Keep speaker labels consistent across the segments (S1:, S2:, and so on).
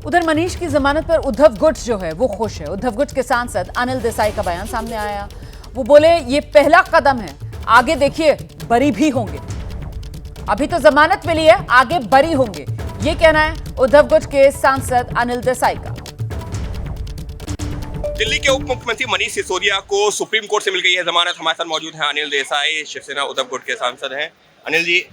S1: उधर मनीष की जमानत पर उद्धव गुट जो है वो खुश है। उद्धव गुट के सांसद अनिल देसाई का बयान सामने आया। वो बोले ये पहला कदम है, आगे देखिए बरी भी होंगे। अभी तो जमानत मिली है, आगे बरी होंगे, ये कहना है उद्धव गुट के सांसद अनिल देसाई का।
S2: दिल्ली के उप मुख्यमंत्री मनीष सिसोदिया को सुप्रीम कोर्ट से मिल गई है जमानत। हमारे साथ मौजूद हैं अनिल देसाई, शिवसेना उद्धव गुट के सांसद हैं। अनिल जी,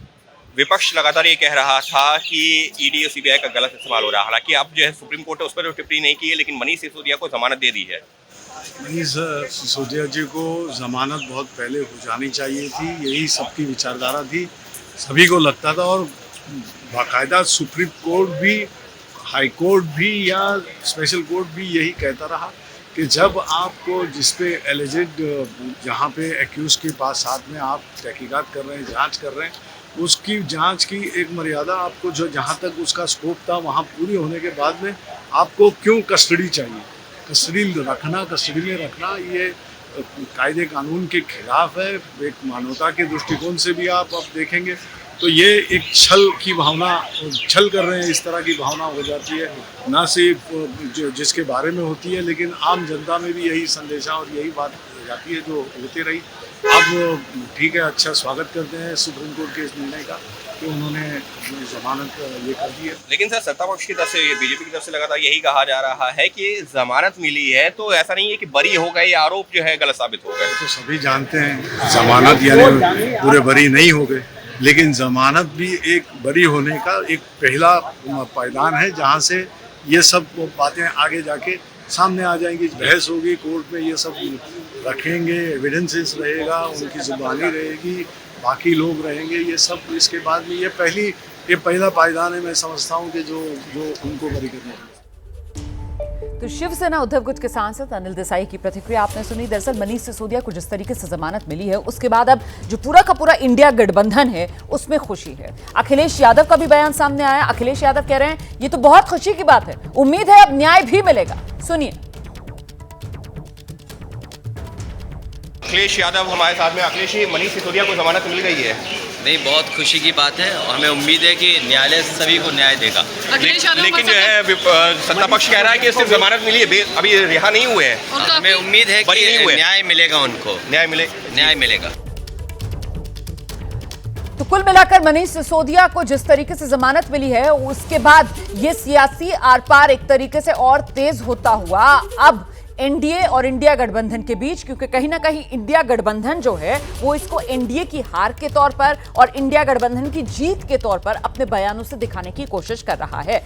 S2: विपक्ष लगातार ये कह रहा था कि ईडी और सीबीआई का गलत इस्तेमाल हो रहा है। हालांकि आप जो है सुप्रीम कोर्ट है उस पर तो टिप्पणी नहीं की है, लेकिन मनीष सिसोदिया को जमानत दे दी है।
S3: मनीष सिसोदिया जी को जमानत बहुत पहले हो जानी चाहिए थी, यही सबकी विचारधारा थी, सभी को लगता था। और बाकायदा सुप्रीम कोर्ट भी, हाई कोर्ट भी या स्पेशल कोर्ट भी यही कहता रहा कि जब आपको जिस पे एलिजेड, जहाँ पे एक्यूज के पास साथ में आप तहकीकात कर रहे हैं, जांच कर रहे हैं, उसकी जांच की एक मर्यादा आपको, जो जहाँ तक उसका स्कोप था वहाँ पूरी होने के बाद में आपको क्यों कस्टडी चाहिए। कस्टडी में रखना ये कायदे कानून के खिलाफ है। एक मानवता के दृष्टिकोण से भी आप अब देखेंगे तो ये एक छल की भावना, छल कर रहे हैं, इस तरह की भावना हो जाती है, ना सिर्फ जिसके बारे में होती है लेकिन आम जनता में भी यही संदेशा और यही बात हो जाती है जो होती रही। अब ठीक है, अच्छा स्वागत करते हैं सुप्रीम कोर्ट के इस निर्णय का कि उन्होंने जमानत ये कर दी है।
S2: लेकिन सर, सत्ता पक्ष की तरफ से, बीजेपी की तरफ से लगातार यही कहा जा रहा है कि जमानत मिली है तो ऐसा नहीं है कि बरी हो गए, आरोप जो है गलत साबित हो गए।
S3: तो सभी जानते हैं जमानत यानी पूरे बरी नहीं हो गए, लेकिन जमानत भी एक बरी होने का एक पहला पायदान है, जहाँ से ये सब बातें आगे जाके सामने आ जाएंगी। बहस होगी कोर्ट में, ये सब रखेंगे, एविडेंसेस रहेगा, उनकी जुबानी रहेगी, बाकी लोग रहेंगे, ये सब इसके बाद में ये पहला पायदान है। मैं समझता हूँ कि जो उनको बरी करने का।
S1: तो शिवसेना उद्धव गुट के सांसद अनिल देसाई की प्रतिक्रिया आपने सुनी। दरअसल मनीष सिसोदिया को जिस तरीके से जमानत मिली है उसके बाद अब जो पूरा का पूरा इंडिया गठबंधन है उसमें खुशी है। अखिलेश यादव का भी बयान सामने आया। अखिलेश यादव कह रहे हैं ये तो बहुत खुशी की बात है, उम्मीद है अब न्याय भी मिलेगा। सुनिए।
S2: अखिलेश यादव हमारे साथ में। अखिलेश जी, मनीष सिसोदिया को जमानत मिल गई है।
S4: नहीं, बहुत खुशी की बात है और हमें उम्मीद है कि न्यायालय सभी को न्याय देगा।
S2: लेकिन जो है सत्ता पक्ष कह रहा है कि सिर्फ जमानत मिली है, अभी रिहा नहीं हुए हैं।
S4: हमें उम्मीद है कि न्याय मिलेगा, उनको न्याय मिलेगा।
S1: तो कुल मिलाकर मनीष सिसोदिया को जिस तरीके से जमानत मिली है उसके बाद ये सियासी आर पार एक तरीके से और तेज होता हुआ अब एनडीए और इंडिया गठबंधन के बीच, क्योंकि कहीं ना कहीं इंडिया गठबंधन जो है वो इसको एनडीए की हार के तौर पर और इंडिया गठबंधन की जीत के तौर पर अपने बयानों से दिखाने की कोशिश कर रहा है।